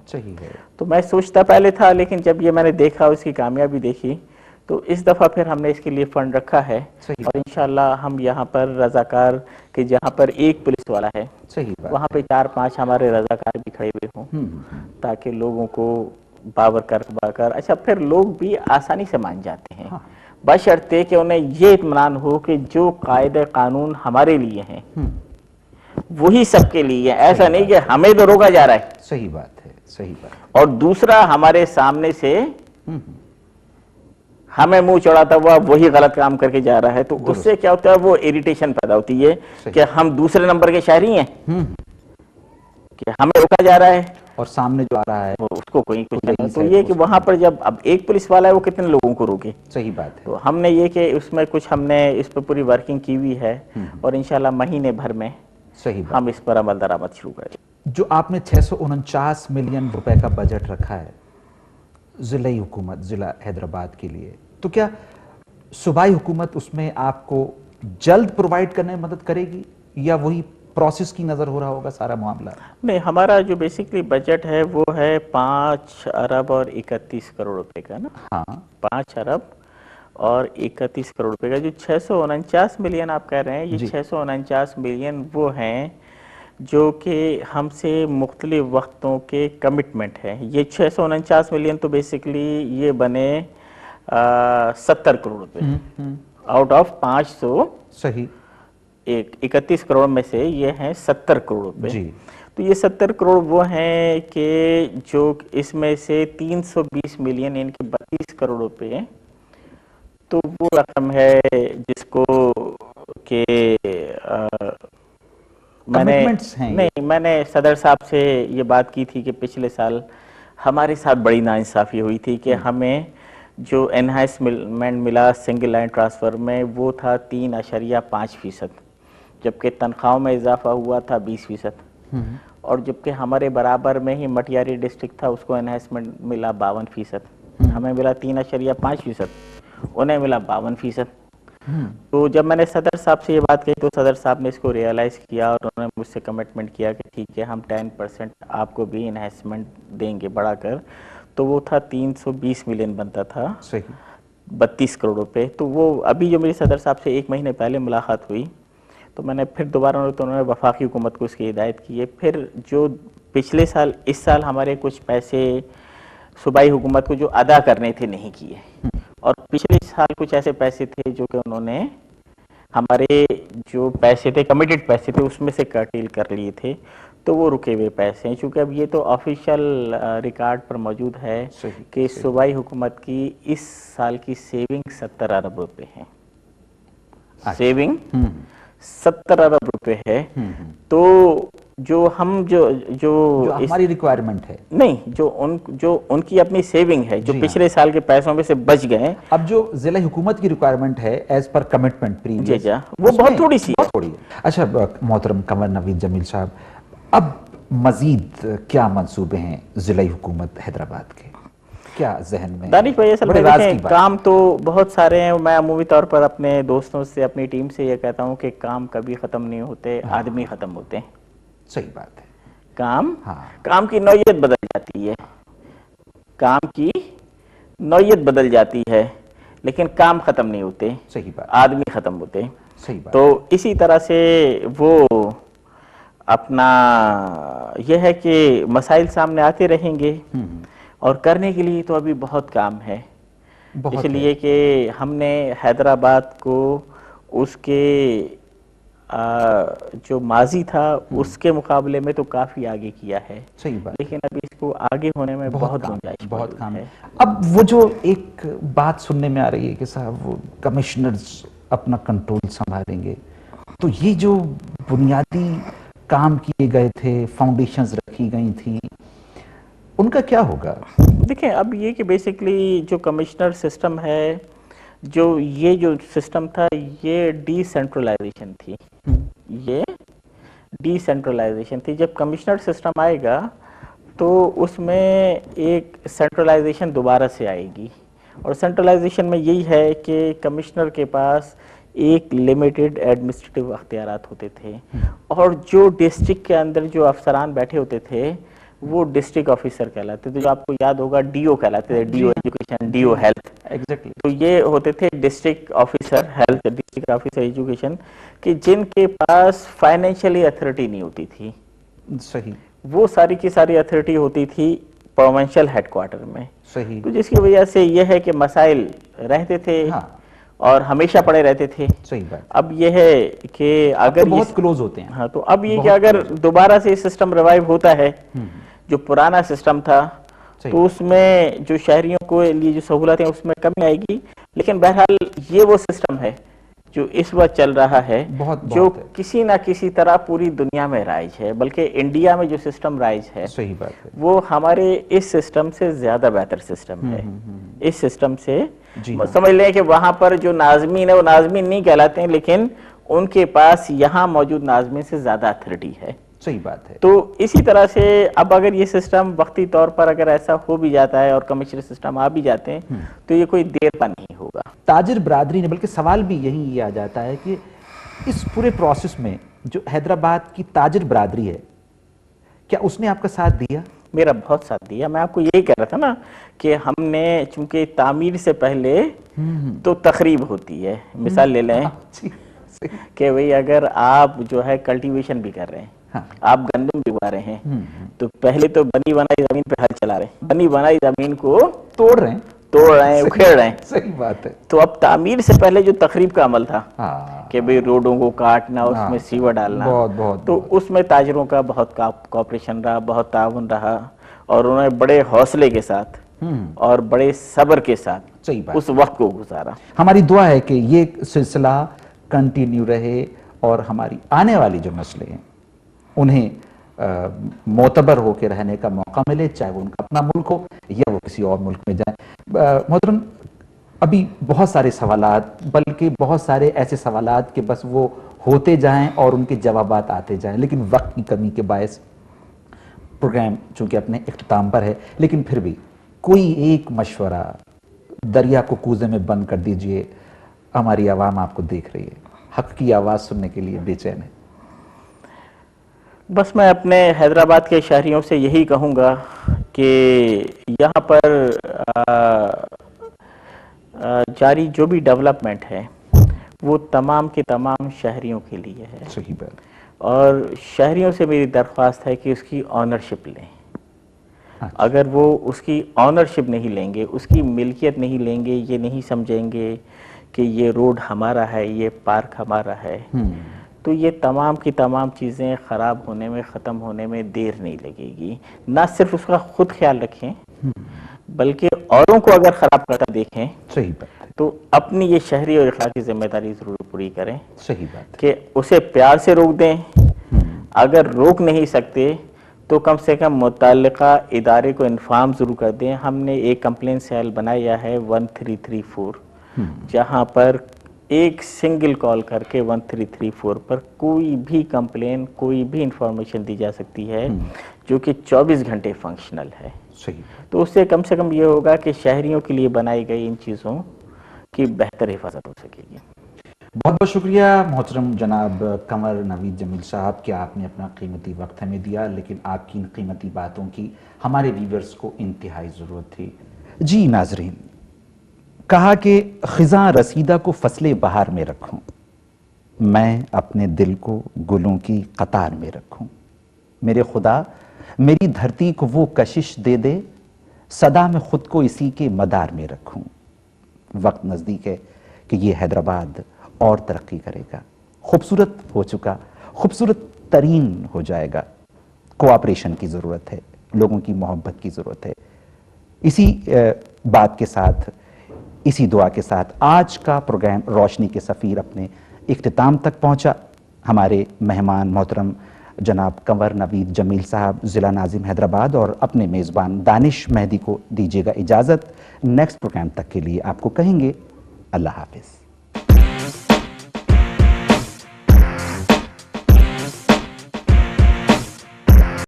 सही है। तो मैं सोचता पहले था, लेकिन जब ये मैंने देखा, उसकी कामयाबी देखी, तो इस दफ़ा फिर हमने इसके लिए फ़ंड रखा है। सही और इंशाल्लाह हम यहाँ पर रज़ाकार के जहाँ पर एक पुलिस वाला है, सही बात वहाँ पे 4-5 हमारे रज़ाकार भी खड़े हुए हों, ताकि लोगों को बावर कर अच्छा, फिर लोग भी आसानी से मान जाते हैं। हाँ। बशर्ते कि उन्हें ये इत्मीनान हो कि जो कायदे कानून हमारे लिए हैं वही सबके लिए है। ऐसा नहीं कि हमें तो रोका जा रहा है। सही बात है, सही बात। और दूसरा हमारे सामने से हमें मुंह चढ़ाता हुआ वही गलत काम करके जा रहा है, तो उससे क्या होता है, वो इरिटेशन पैदा होती है कि हम दूसरे नंबर के शहरी हैं, कि हमें रोका जा रहा है और सामने जो आ रहा है उसको कोई कुछ नहीं। तो ये कि वहां पर जब अब एक पुलिस वाला है, वो कितने लोगों को रोके। सही बात है। तो हमने ये कि उसमें कुछ हमने इस पर पूरी वर्किंग की हुई है, और इंशाल्लाह महीने भर में सही बात, हम इस पर अमल दरामद शुरू करेंगे। जो आपने 649 मिलियन रुपए का बजट रखा है जिला हुकूमत, जिला हैदराबाद के लिए, तो क्या सूबाई हुकूमत उसमें आपको जल्द प्रोवाइड करने में मदद करेगी, या वही प्रोसेस की नजर हो रहा होगा सारा मामला? नहीं, हमारा जो बेसिकली बजट है वो है 5 अरब और 31 करोड़ रुपए का ना। हाँ, 5 अरब और 31 करोड़ रुपए का। जो 649 मिलियन आप कह रहे हैं, ये 649 मिलियन वो हैं जो कि हमसे मुख्तलिफ वक्तों के कमिटमेंट है। ये 649 मिलियन तो बेसिकली ये बने 70 करोड़ रुपए आउट ऑफ 500। सही। 31 करोड़ में से ये हैं 70 करोड़ रुपए। तो ये 70 करोड़ वो हैं कि जो इसमें से 320 मिलियन इनके 32 करोड़ रुपए, तो वो रकम है जिसको के मैंने सदर साहब से ये बात की थी कि पिछले साल हमारे साथ बड़ी नाइंसाफ़ी हुई थी कि हमें जो एनहांसमेंट मिला सिंगल लाइन ट्रांसफ़र में वो था 3.5%, जबकि तनख्वाहों में इजाफा हुआ था 20%। और जबकि हमारे बराबर में ही मटियारी डिस्ट्रिक्ट था, उसको एनहांसमेंट मिला 52%, हमें मिला 3.5%, उन्हें मिला 52%। तो जब मैंने सदर साहब से ये बात कही, तो सदर साहब ने इसको रियलाइज़ किया और उन्होंने मुझसे कमिटमेंट किया कि ठीक है, हम 10% आपको भी एनहांसमेंट देंगे बढ़ाकर। तो वो था 320 मिलियन बनता था, सही, 32 करोड़ रुपए। तो वो अभी जो मेरी सदर साहब से 1 महीने पहले मुलाकात हुई, तो मैंने फिर दोबारा तो उन्होंने वफाकी हुकूमत को इसकी हिदायत की है। फिर जो पिछले साल, इस साल हमारे कुछ पैसे सूबाई हुकूमत को जो अदा करने थे नहीं किए, और पिछले साल कुछ ऐसे पैसे थे जो कि उन्होंने हमारे जो पैसे थे, कमिटेड पैसे थे, उसमें से कर्टेल कर लिए थे। तो वो रुके हुए पैसे हैं, चूँकि अब ये तो ऑफिशियल रिकॉर्ड पर मौजूद है कि सूबाई हुकूमत की इस साल की सेविंग 70 अरब रुपए है। सेविंग 70 अरब रुपए है। तो जो हम जो हमारी रिक्वायरमेंट है, नहीं, जो उनकी अपनी सेविंग है, जो पिछले साल के पैसों में से बच गए, अब जो जिला हुकूमत की रिक्वायरमेंट है एज पर कमिटमेंट प्रीवियस, वो बहुत थोड़ी सी है। अच्छा मोहतरम कमर नवीद जमील साहब, अब मजीद क्या मंसूबे हैं जिला हुकूमत हैदराबाद के, क्या जहन में? दानिश भाई, असल में देखें, काम तो बहुत सारे हैं। मैं अमूमी तौर पर अपने दोस्तों से, अपनी टीम से ये कहता हूँ कि काम कभी ख़त्म नहीं होते, आदमी ख़त्म होते हैं। सही बात है। काम की नौयत बदल जाती है, काम की नौयत बदल जाती है, लेकिन काम ख़त्म नहीं होते। सही बात। आदमी ख़त्म होते। सही बात। तो इसी तरह से वो अपना यह है कि मसाइल सामने आते रहेंगे, और करने के लिए तो अभी बहुत काम है। इसलिए कि हमने हैदराबाद को उसके जो माजी था उसके मुकाबले में तो काफ़ी आगे किया है। सही बात। लेकिन अभी इसको आगे होने में बहुत गुंजाइश, बहुत काम है। अब वो जो एक बात सुनने में आ रही है कि साहब वो कमिश्नर्स अपना कंट्रोल संभालेंगे, तो ये जो बुनियादी काम किए गए थे, फाउंडेशंस रखी गई थी, उनका क्या होगा? देखें, अब ये कि बेसिकली जो कमिश्नर सिस्टम है, जो सिस्टम था, ये डिसेंट्रलाइजेशन थी। ये डिसेंट्रलाइजेशन थी। जब कमिश्नर सिस्टम आएगा तो उसमें एक सेंट्रलाइजेशन दोबारा से आएगी, और सेंट्रलाइजेशन में यही है कि कमिश्नर के पास एक लिमिटेड एडमिनिस्ट्रेटिव अख्तियारात होते थे, और जो डिस्ट्रिक्ट के अंदर जो अफसरान बैठे होते थे वो डिस्ट्रिक्ट ऑफिसर कहलाते थे, जो आपको याद होगा डीओ कहलाते थे, DO education, DO health. Exactly. तो ये होते थे district officer health, district officer education, कि जिनके पास फाइनेंशियली अथॉरिटी नहीं होती थी। सही। वो सारी की सारी अथॉरिटी होती थी प्रोविंशियल हेडक्वार्टर में। सही। तो जिसकी वजह से यह है कि मसाइल रहते थे, हाँ। और हमेशा पड़े रहते थे। सही बात। अब यह है कि अगर तो बहुत क्लोज होते हैं। हाँ, तो अब ये कि अगर दोबारा से सिस्टम रिवाइव होता है, जो पुराना सिस्टम था, तो उसमें जो शहरियों को लिए जो सहूलतें उसमें कमी आएगी। लेकिन बहरहाल ये वो सिस्टम है जो इस वक्त चल रहा है, जो किसी ना किसी तरह पूरी दुनिया में राइज है, बल्कि इंडिया में जो सिस्टम राइज है, सही बात है, वो हमारे इस सिस्टम से ज्यादा बेहतर सिस्टम है। इस सिस्टम से समझ लें कि वहां पर जो नाज़मीन है वो नाज़मीन नहीं कहलाते हैं, लेकिन उनके पास यहाँ मौजूद नाज़मीन से ज्यादा अथॉरिटी है। सही बात है। तो इसी तरह से अब अगर ये सिस्टम वक्ती तौर पर अगर ऐसा हो भी जाता है और कमिश्नर सिस्टम आ भी जाते हैं, तो ये कोई देर पर नहीं होगा। ताजिर बरादरी ने, बल्कि सवाल भी यही आ जाता है कि इस पूरे प्रोसेस में जो हैदराबाद की ताजिर बरादरी है, क्या उसने आपका साथ दिया? मेरा बहुत साथ दिया। मैं आपको यही कह रहा था ना कि हमने, चूंकि तामीर से पहले तो तकरीब होती है। मिसाल ले लें कि भाई अगर आप जो है कल्टीवेशन भी कर रहे हैं, आप गंदम भी उगा रहे हैं, तो पहले तो बनी बनाई जमीन पे हल चला रहे हैं, बनी बनाई जमीन को तोड़ रहे हैं, उखेड़ रहे हैं। सही बात है। तो अब तामीर से पहले जो तकरीब का अमल था कि भाई रोडों को काटना, उसमें सीवर डालना, तो उसमें ताजरों का बहुत कॉपरेशन रहा, बहुत ताउन रहा, और उन्होंने बड़े हौसले के साथ और बड़े सब्र के साथ उस वक्त को गुजारा। हमारी दुआ है कि ये सिलसिला कंटिन्यू रहे और हमारी आने वाली जो नस्लें हैं उन्हें मोतबर होकर रहने का मौका मिले, चाहे वो उनका अपना मुल्क हो या वो किसी और मुल्क में जाए। मोहतरम, अभी बहुत सारे सवालात, बल्कि बहुत सारे ऐसे सवालात कि बस वो होते जाएं और उनके जवाबात आते जाएं, लेकिन वक्त की कमी के बायस प्रोग्राम चूंकि अपने इख्तिताम पर है, लेकिन फिर भी कोई एक मशवरा, दरिया को कूजे में बंद कर दीजिए। हमारी आवाम आपको देख रही है, हक की आवाज़ सुनने के लिए बेचैन है। बस मैं अपने हैदराबाद के शहरियों से यही कहूँगा कि यहाँ पर जारी जो भी डेवलपमेंट है वो तमाम के तमाम शहरियों के लिए है। सही बात। और शहरियों से मेरी दरख्वास्त है कि उसकी ऑनरशिप लें। अगर वो उसकी ऑनरशिप नहीं लेंगे, उसकी मिल्कियत नहीं लेंगे, ये नहीं समझेंगे कि ये रोड हमारा है, ये पार्क हमारा है, तो ये तमाम की तमाम चीज़ें ख़राब होने में, ख़त्म होने में देर नहीं लगेगी। ना सिर्फ उसका खुद ख्याल रखें, बल्कि औरों को अगर ख़राब करता देखें, सही बात है, तो अपनी ये शहरी और इखलाकी जिम्मेदारी ज़रूर पूरी करें। सही बात कि उसे प्यार से रोक दें। अगर रोक नहीं सकते तो कम से कम मुतल्लिका इदारे को इन्फॉर्म ज़रूर कर दें। हमने एक कंप्लेंट सेल बनाया है 1334, जहाँ पर एक सिंगल कॉल करके 1334 पर कोई भी कंप्लेन, कोई भी इंफॉर्मेशन दी जा सकती है, जो कि 24 घंटे फंक्शनल है। सही। तो उससे कम से कम ये होगा कि शहरियों के लिए बनाई गई इन चीज़ों की बेहतर हिफाजत हो सकेगी। बहुत बहुत शुक्रिया मोहतरम जनाब कंवर नवीद जमील साहब कि आपने अपना कीमती वक्त हमें दिया, लेकिन आपकी इन कीमती बातों की हमारे व्यूअर्स को इंतहाई ज़रूरत थी। जी नाजरीन, कहा कि ख़िज़ां रसीदा को फसले बहार में रखूं, मैं अपने दिल को गुलों की कतार में रखूं। मेरे खुदा मेरी धरती को वो कशिश दे दे, सदा में खुद को इसी के मदार में रखूं। वक्त नज़दीक है कि ये हैदराबाद और तरक्की करेगा, खूबसूरत हो चुका खूबसूरत तरीन हो जाएगा। कोऑपरेशन की ज़रूरत है, लोगों की मोहब्बत की ज़रूरत है। इसी बात के साथ, इसी दुआ के साथ आज का प्रोग्राम रोशनी के सफ़ीर अपने इख्तिताम तक पहुंचा। हमारे मेहमान मोहतरम जनाब कंवर नवीद जमील साहब, ज़िला नाज़िम हैदराबाद, और अपने मेज़बान दानिश मेहदी को दीजिएगा इजाज़त। नेक्स्ट प्रोग्राम तक के लिए आपको कहेंगे अल्लाह हाफ़िज़।